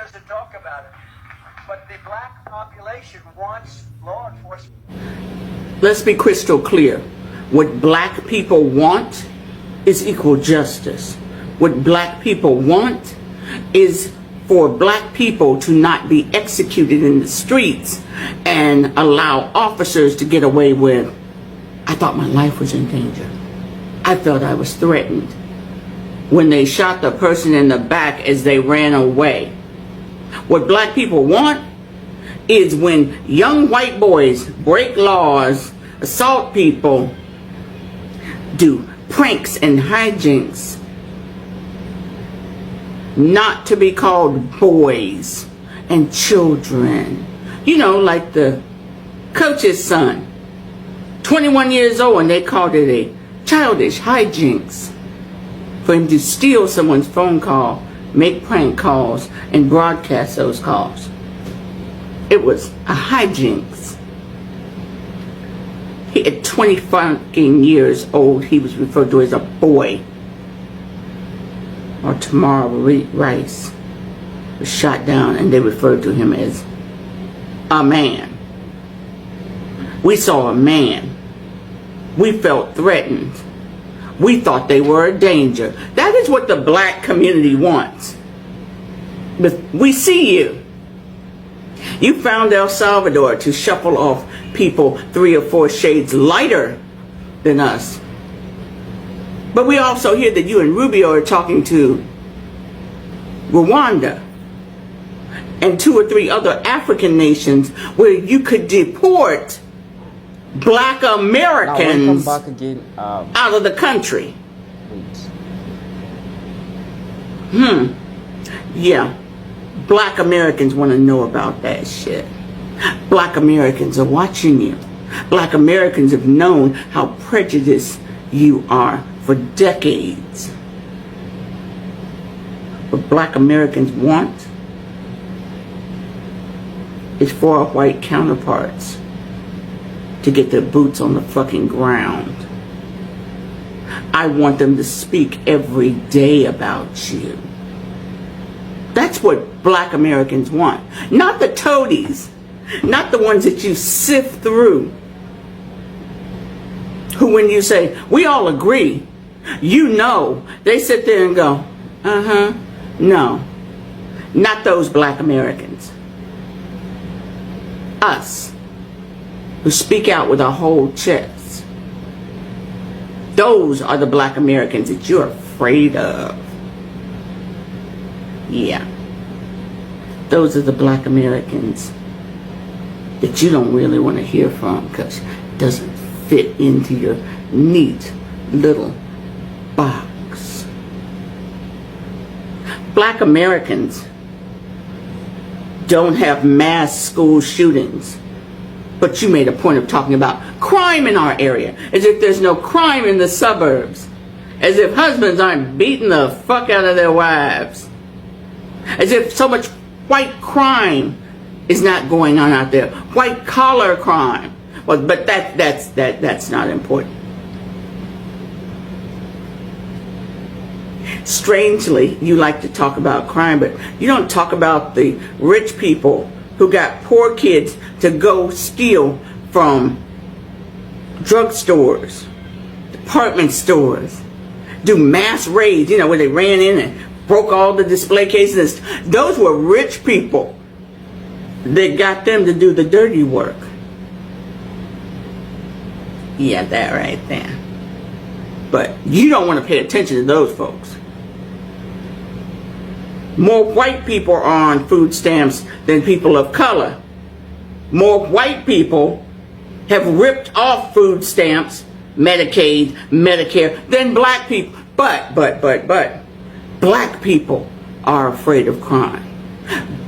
doesn't talk about it. But the black population wants law enforcement. Let's be crystal clear. What black people want is equal justice. What black people want is for black people to not be executed in the streets and allow officers to get away with, I thought my life was in danger. I felt I was threatened. When they shot the person in the back as they ran away. What black people want is when young white boys break laws, assault people, do pranks and hijinks, not to be called boys and children. You know, like the coach's son, 21 years old, and they called it a childish hijinks for him to steal someone's phone call, make prank calls, and broadcast those calls. It was a hijinks. He, at 20 fucking years old, he was referred to as a boy. Or Tamar Rice was shot down and they referred to him as a man. We saw a man. We felt threatened. We thought they were a danger. That is what the black community wants. But we see you. You found El Salvador to shuffle off people 3 or 4 shades lighter than us. But we also hear that you and Rubio are talking to Rwanda and 2 or 3 other African nations where you could deport black Americans back again, out of the country. Yeah. Black Americans want to know about that shit. Black Americans are watching you. Black Americans have known how prejudiced you are for decades. What black Americans want is for our white counterparts to get their boots on the fucking ground. I want them to speak every day about you. That's what black Americans want. Not the toadies. Not the ones that you sift through. Who, when you say, we all agree, you know, they sit there and go, no. Not those black Americans. Us, who speak out with our whole chest. Those are the black Americans that you're afraid of. Yeah. Those are the black Americans that you don't really want to hear from because it doesn't fit into your neat little box. Black Americans don't have mass school shootings, but you made a point of talking about crime in our area, as if there's no crime in the suburbs, as if husbands aren't beating the fuck out of their wives, as if so much white crime is not going on out there, white collar crime. Well, but that's not important. Strangely, you like to talk about crime, but you don't talk about the rich people who got poor kids to go steal from drugstores, department stores, do mass raids, you know, where they ran in and broke all the display cases. Those were rich people that got them to do the dirty work. Yeah, that right there. But you don't want to pay attention to those folks. More white people are on food stamps than people of color. More white people have ripped off food stamps, Medicaid, Medicare, than black people. But, black people are afraid of crime.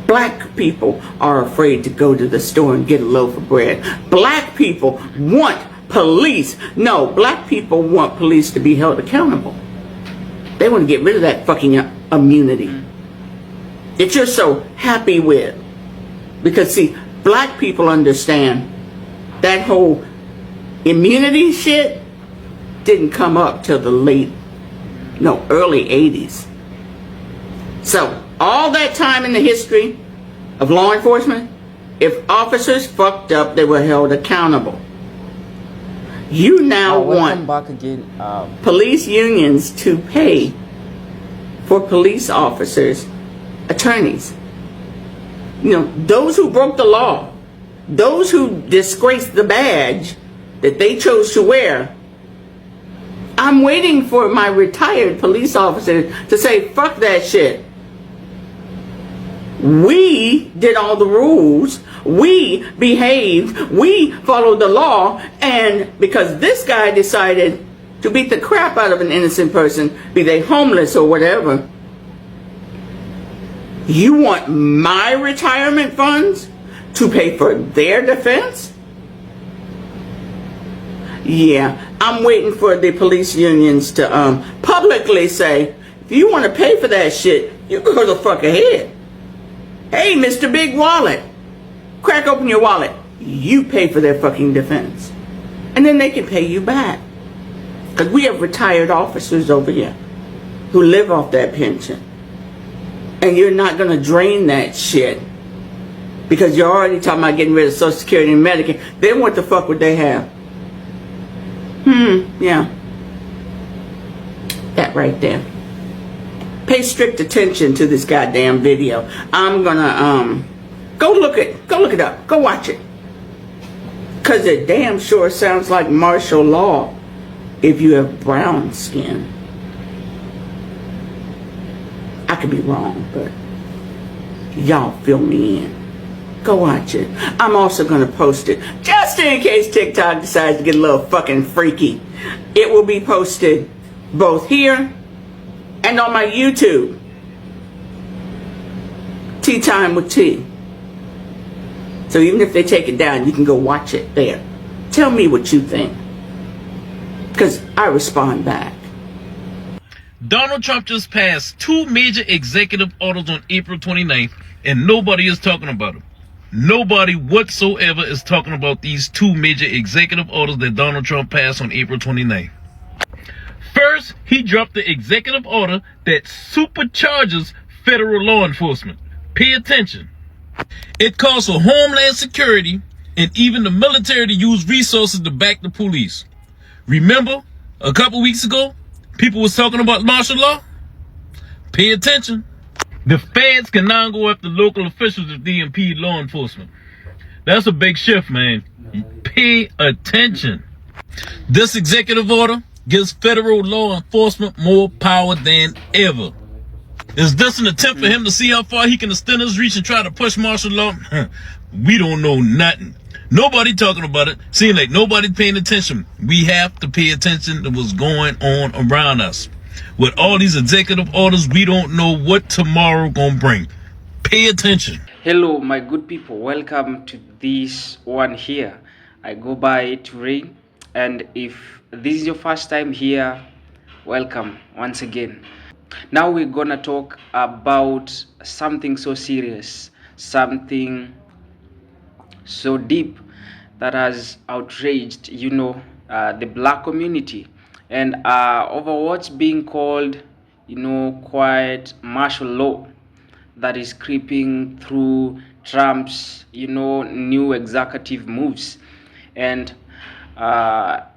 Black people are afraid to go to the store and get a loaf of bread. Black people want police. No, black people want police to be held accountable. They want to get rid of that fucking immunity that you're so happy with. Because see, black people understand that whole immunity shit didn't come up till the early 80s. So all that time in the history of law enforcement, if officers fucked up, they were held accountable. You now Welcome want back again. police unions to pay for police officers' attorneys. You know, those who broke the law, those who disgraced the badge that they chose to wear. I'm waiting for my retired police officer to say, fuck that shit. We did all the rules. We behaved. We followed the law. And because this guy decided to beat the crap out of an innocent person, be they homeless or whatever, you want my retirement funds to pay for their defense? Yeah, I'm waiting for the police unions to publicly say, if you want to pay for that shit, you go the fuck ahead. Hey, Mr. Big Wallet, crack open your wallet. You pay for their fucking defense. And then they can pay you back. Because we have retired officers over here who live off that pension. And you're not going to drain that shit. Because you're already talking about getting rid of Social Security and Medicare. Then what the fuck would they have? Yeah. That right there. Pay strict attention to this goddamn video. I'm gonna go look it up. Go watch it. Cause it damn sure sounds like martial law if you have brown skin. I could be wrong, but y'all fill me in. Go watch it. I'm also gonna post it just in case TikTok decides to get a little fucking freaky. It will be posted both here and on my YouTube. Tea Time with T. So even if they take it down, you can go watch it there. Tell me what you think. Because I respond back. Donald Trump just passed 2 major executive orders on April 29th, and nobody is talking about them. Nobody whatsoever is talking about these 2 major executive orders that Donald Trump passed on April 29th. First, he dropped the executive order that supercharges federal law enforcement. Pay attention. It calls for Homeland Security and even the military to use resources to back the police. Remember, a couple weeks ago, people was talking about martial law? Pay attention. The feds can now go after local officials if they impede law enforcement. That's a big shift, man. Pay attention. This executive order gives federal law enforcement more power than ever. Is this an attempt for him to see how far he can extend his reach and try to push martial law? We don't know nothing. Nobody talking about it. Seems like nobody paying attention. We have to pay attention to what's going on around us. With all these executive orders, we don't know what tomorrow gonna bring. Pay attention. Hello, my good people. Welcome to this one here. I go by Terrain, and if this is your first time here, welcome once again. Now we're gonna talk about something so serious, something so deep that has outraged, the black community, and over what's being called, quiet martial law that is creeping through Trump's, new executive moves. And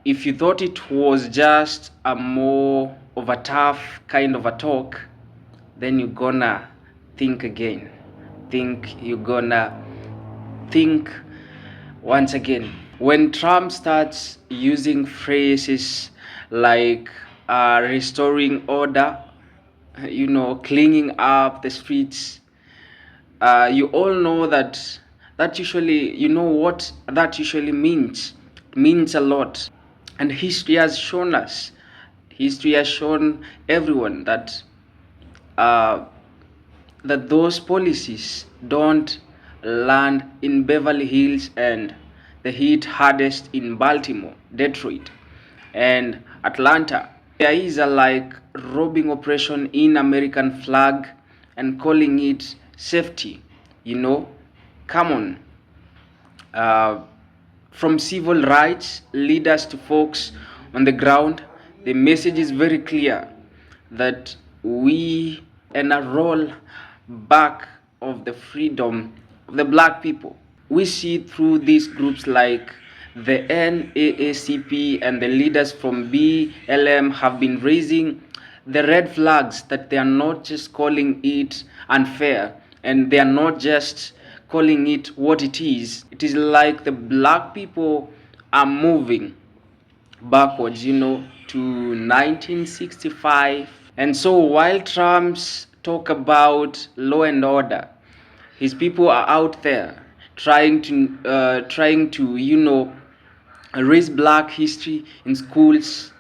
if you thought it was just a more of a tough kind of a talk, then you're gonna think again. You're gonna think once again. When Trump starts using phrases like restoring order, cleaning up the streets, you all know that usually, what that usually means. It means a lot. And history has shown us, history has shown everyone that that those policies don't land in Beverly Hills and the hit hardest in Baltimore, Detroit, and Atlanta. There is a robbing operation in American flag and calling it safety. Come on. From civil rights leaders to folks on the ground, the message is very clear that we enroll back of the freedom of the black people. We see through these groups like the NAACP and the leaders from BLM have been raising the red flags that they are not just calling it unfair, and they are not just calling it what it is. It is like the black people are moving backwards, to 1965. And so while Trump's talk about law and order, his people are out there trying to erase black history in schools,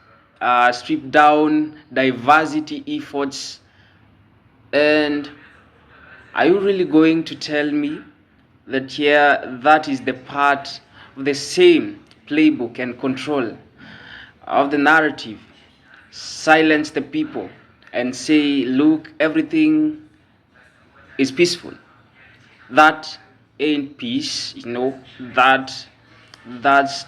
strip down diversity efforts. And are you really going to tell me that that is the part of the same playbook and control of the narrative? Silence the people and say, look, everything is peaceful. That ain't peace, that's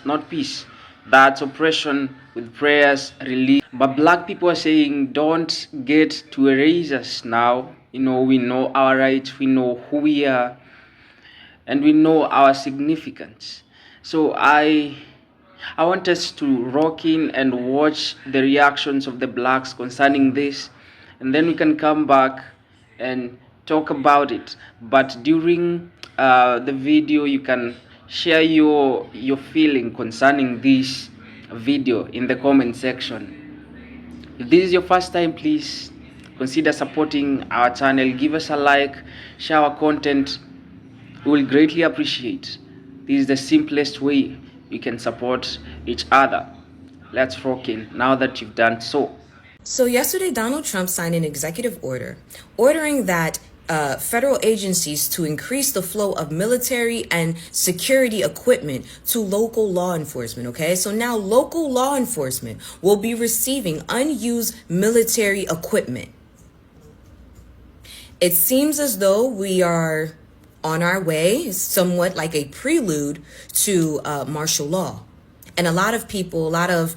not peace. That's oppression with prayers relief. But black people are saying, don't get to erase us now. We know our rights, we know who we are, and we know our significance. So I want us to rock in and watch the reactions of the blacks concerning this, and then we can come back and talk about it. But during the video, you can share your feeling concerning this video in the comment section. If this is your first time, please consider supporting our channel. Give us a like, share our content. We will greatly appreciate. This is the simplest way we can support each other. Let's rock in now that you've done so. So yesterday, Donald Trump signed an executive order ordering that federal agencies to increase the flow of military and security equipment to local law enforcement. Okay, so now local law enforcement will be receiving unused military equipment. It seems as though we are on our way, somewhat like a prelude to martial law. And a lot of people, a lot of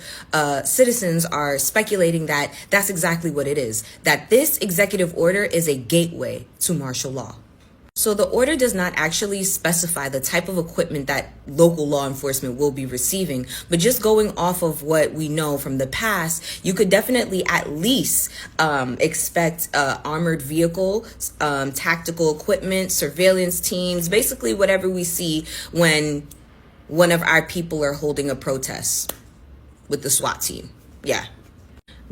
citizens are speculating that that's exactly what it is, that this executive order is a gateway to martial law. So the order does not actually specify the type of equipment that local law enforcement will be receiving, but just going off of what we know from the past, you could definitely at least expect armored vehicles, tactical equipment, surveillance teams, basically whatever we see when one of our people are holding a protest with the SWAT team. Yeah.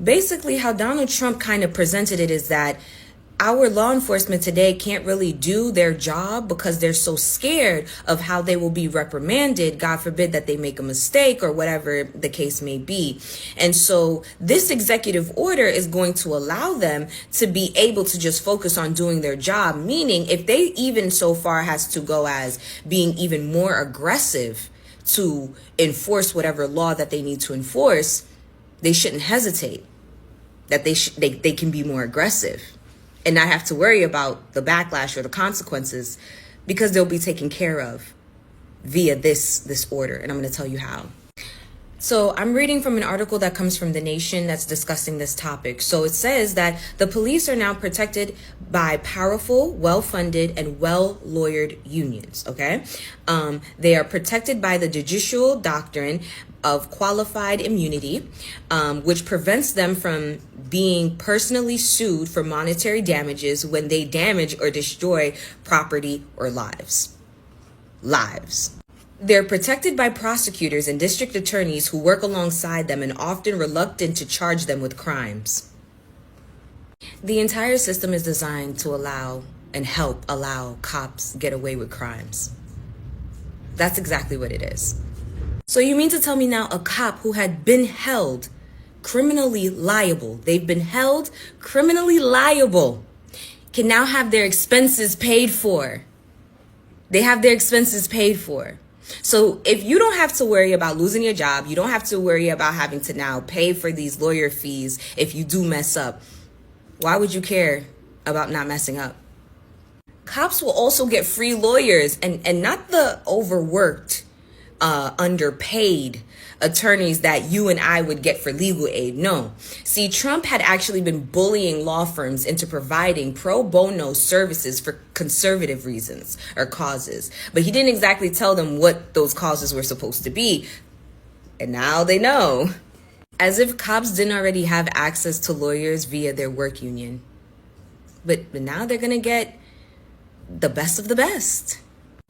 Basically, how Donald Trump kind of presented it is that our law enforcement today can't really do their job because they're so scared of how they will be reprimanded. God forbid that they make a mistake or whatever the case may be. And so this executive order is going to allow them to be able to just focus on doing their job. Meaning if they even so far has to go as being even more aggressive to enforce whatever law that they need to enforce, they shouldn't hesitate. That they can be more aggressive and not have to worry about the backlash or the consequences, because they'll be taken care of via this order. And I'm going to tell you how. So I'm reading from an article that comes from The Nation that's discussing this topic. So it says that the police are now protected by powerful, well-funded, and well-lawyered unions. Okay. They are protected by the judicial doctrine of qualified immunity, which prevents them from being personally sued for monetary damages when they damage or destroy property or lives. They're protected by prosecutors and district attorneys who work alongside them and often reluctant to charge them with crimes. The entire system is designed to allow cops get away with crimes. That's exactly what it is. So you mean to tell me now a cop who had been held criminally liable, they've been held criminally liable, can now have their expenses paid for? They have their expenses paid for. So if you don't have to worry about losing your job, you don't have to worry about having to now pay for these lawyer fees if you do mess up, why would you care about not messing up? Cops will also get free lawyers and not the overworked underpaid attorneys that you and I would get for legal aid. No. See, Trump had actually been bullying law firms into providing pro bono services for conservative reasons or causes. But he didn't exactly tell them what those causes were supposed to be. And now they know. As if cops didn't already have access to lawyers via their work union. But now they're going to get the best of the best.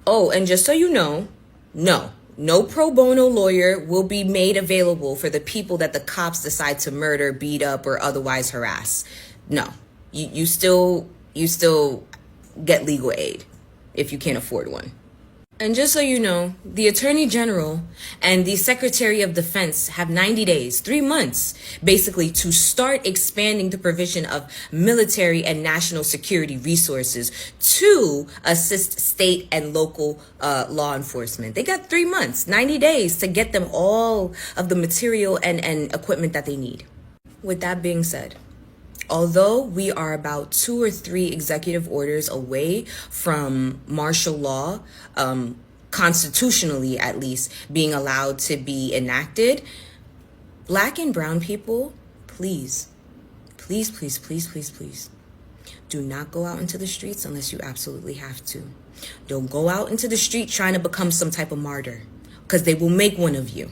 Oh, and just so you know, no pro bono lawyer will be made available for the people that the cops decide to murder, beat up, or otherwise harass. No, you still get legal aid if you can't afford one. And just so you know, the Attorney General and the Secretary of Defense have 90 days, 3 months, basically, to start expanding the provision of military and national security resources to assist state and local law enforcement. They got 3 months, 90 days to get them all of the material and equipment that they need. With that being said, although we are about 2 or 3 executive orders away from martial law, constitutionally at least, being allowed to be enacted, Black and brown people, please, do not go out into the streets unless you absolutely have to. Don't go out into the street trying to become some type of martyr, because they will make one of you.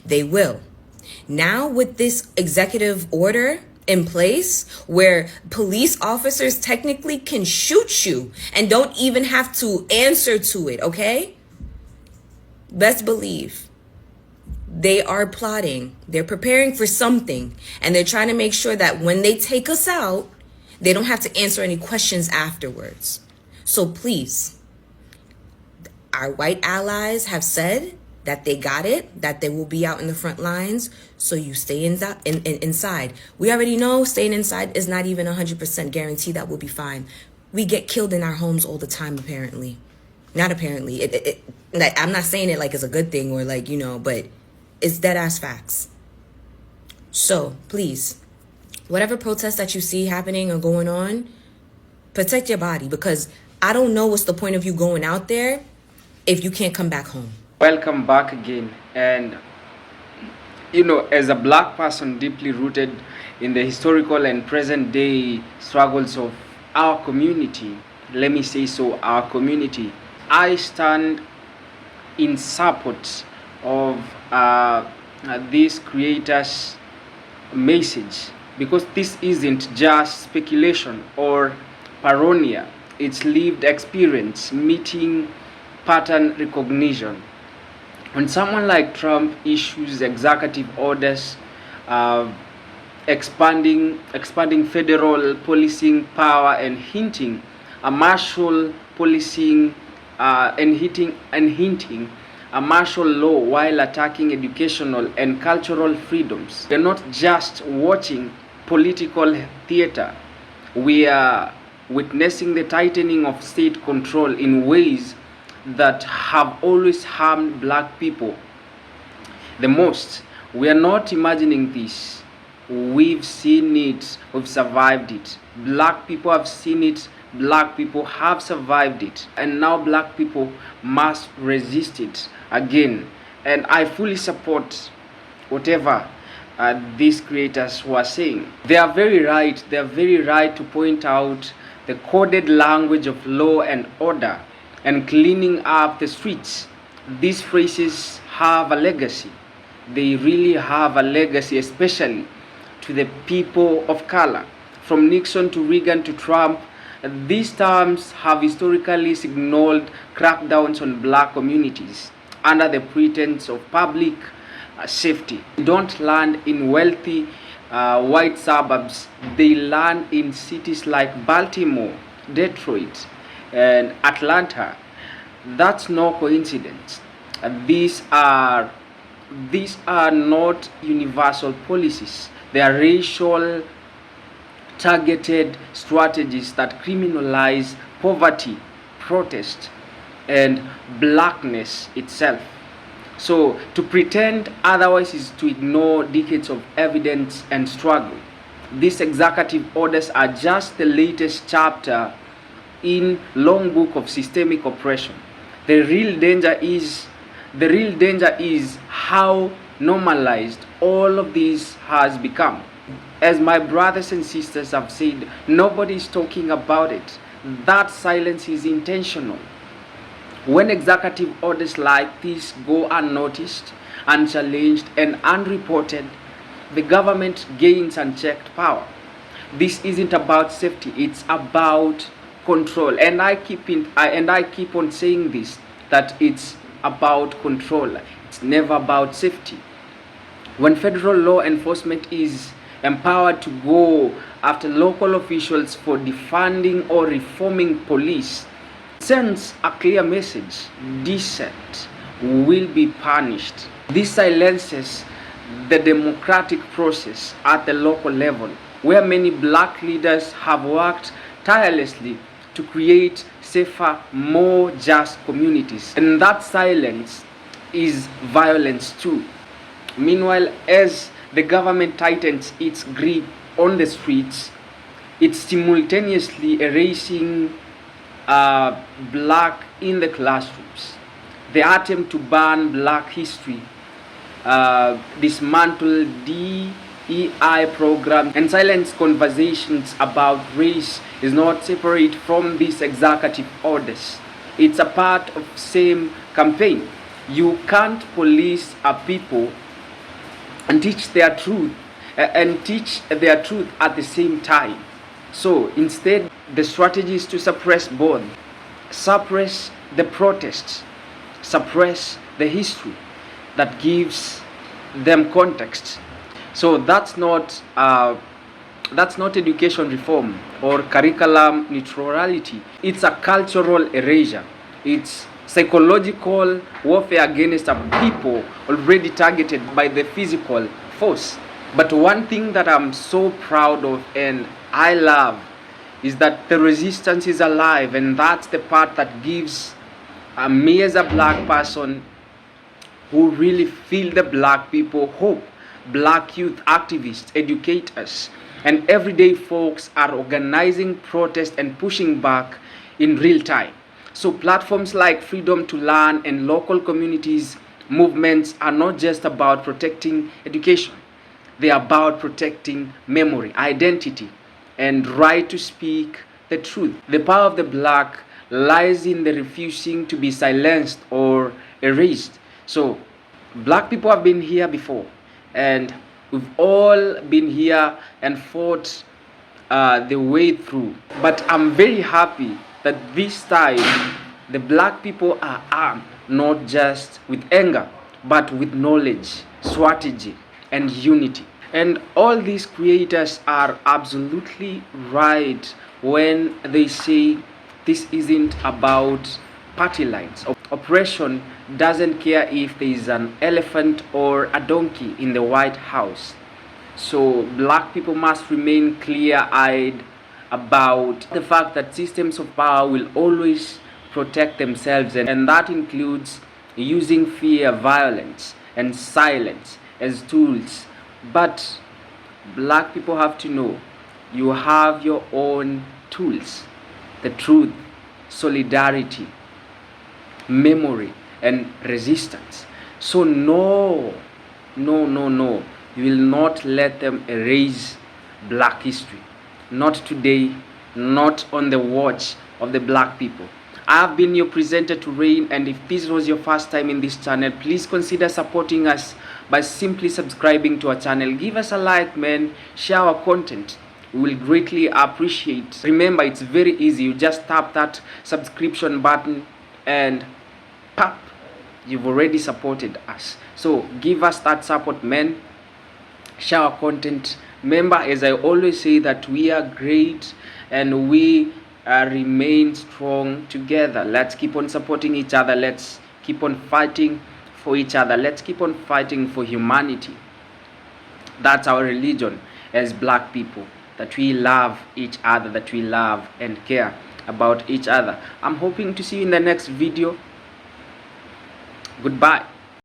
They will. Now with this executive order in place where police officers technically can shoot you and don't even have to answer to it, okay? Best believe they are plotting. They're preparing for something, and they're trying to make sure that when they take us out, they don't have to answer any questions afterwards. So please, our white allies have said that they got it, that they will be out in the front lines, so you stay inside. We already know staying inside is not even 100% guarantee that we'll be fine. We get killed in our homes all the time, apparently. Not apparently. I'm not saying it like it's a good thing or like, but it's dead ass facts. So, please, whatever protest that you see happening or going on, protect your body, because I don't know what's the point of you going out there if you can't come back home. Welcome back again. And as a Black person deeply rooted in the historical and present day struggles of our community, let me say so, our community, I stand in support of this creator's message, because this isn't just speculation or paranoia. It's lived experience meeting pattern recognition. When someone like Trump issues executive orders expanding federal policing power and hinting a martial policing and hinting a martial law while attacking educational and cultural freedoms, we're not just watching political theater. We are witnessing the tightening of state control in ways that have always harmed Black people the most. We are not imagining this. We've seen it. We've survived it. Black people have seen it. Black people have survived it. And now Black people must resist it again. And I fully support whatever these creators were saying. They are very right. They are very right to point out the coded language of law and order and cleaning up the streets. These phrases have a legacy. They really have a legacy, especially to the people of color. From Nixon to Reagan to Trump, these terms have historically signaled crackdowns on Black communities under the pretense of public safety. They don't land in wealthy white suburbs. They land in cities like Baltimore, Detroit, and Atlanta. That's no coincidence. These are not universal policies. They are racial targeted strategies that criminalize poverty, protest, and Blackness itself. So to pretend otherwise is to ignore decades of evidence and struggle. These executive orders are just the latest chapter in long book of systemic oppression. The real danger is The real danger is how normalized all of this has become. As my brothers and sisters have said, nobody is talking about it. That silence is intentional. When executive orders like this go unnoticed, unchallenged, and unreported, the government gains unchecked power. This isn't about safety, it's about control. And I keep on saying this, that it's about control. It's never about safety. When federal law enforcement is empowered to go after local officials for defunding or reforming police, it sends a clear message: dissent will be punished. This silences the democratic process at the local level, where many black leaders have worked tirelessly to create safer, more just communities. And that silence is violence too. Meanwhile, as the government tightens its grip on the streets, it's simultaneously erasing black in the classrooms. The attempt to ban black history, dismantle DEI programs, and silence conversations about race is not separate from these executive orders. It's a part of the same campaign. You can't police a people and teach their truth at the same time. So instead, the strategy is to suppress both. Suppress the protests, suppress the history that gives them context. So that's not education reform or curriculum neutrality. It's a cultural erasure. It's psychological warfare against a people already targeted by the physical force. But one thing that I'm so proud of and I love is that the resistance is alive, and that's the part that gives me as a black person who really feel the black people hope. Black youth activists, educators, and everyday folks are organizing protest and pushing back in real time. So platforms like Freedom to Learn and local communities movements are not just about protecting education. They are about protecting memory, identity, and right to speak the truth. The power of the black lies in the refusing to be silenced or erased. So black people have been here before, and we've all been here and fought the way through. But I'm very happy that this time the black people are armed, not just with anger, but with knowledge, strategy, and unity. And all these creators are absolutely right when they say this isn't about party lines. Oppression doesn't care if there is an elephant or a donkey in the White House. So black people must remain clear-eyed about the fact that systems of power will always protect themselves, and that includes using fear, violence, and silence as tools. But black people have to know you have your own tools: the truth, solidarity, memory, and resistance. So no, you will not let them erase black history. Not today, not on the watch of the black people. I have been your presenter to Rain, and if this was your first time in this channel, please consider supporting us by simply subscribing to our channel. Give us a like, man. Share our content. We will greatly appreciate. Remember, it's very easy. You just tap that subscription button and pop, you've already supported us. So give us that support, man. Share our content. Remember, as I always say, that we are great and we remain strong together. Let's keep on supporting each other. Let's keep on fighting for each other. Let's keep on fighting for humanity. That's our religion as black people, that we love each other, that we love and care about each other. I'm hoping to see you in the next video. Goodbye.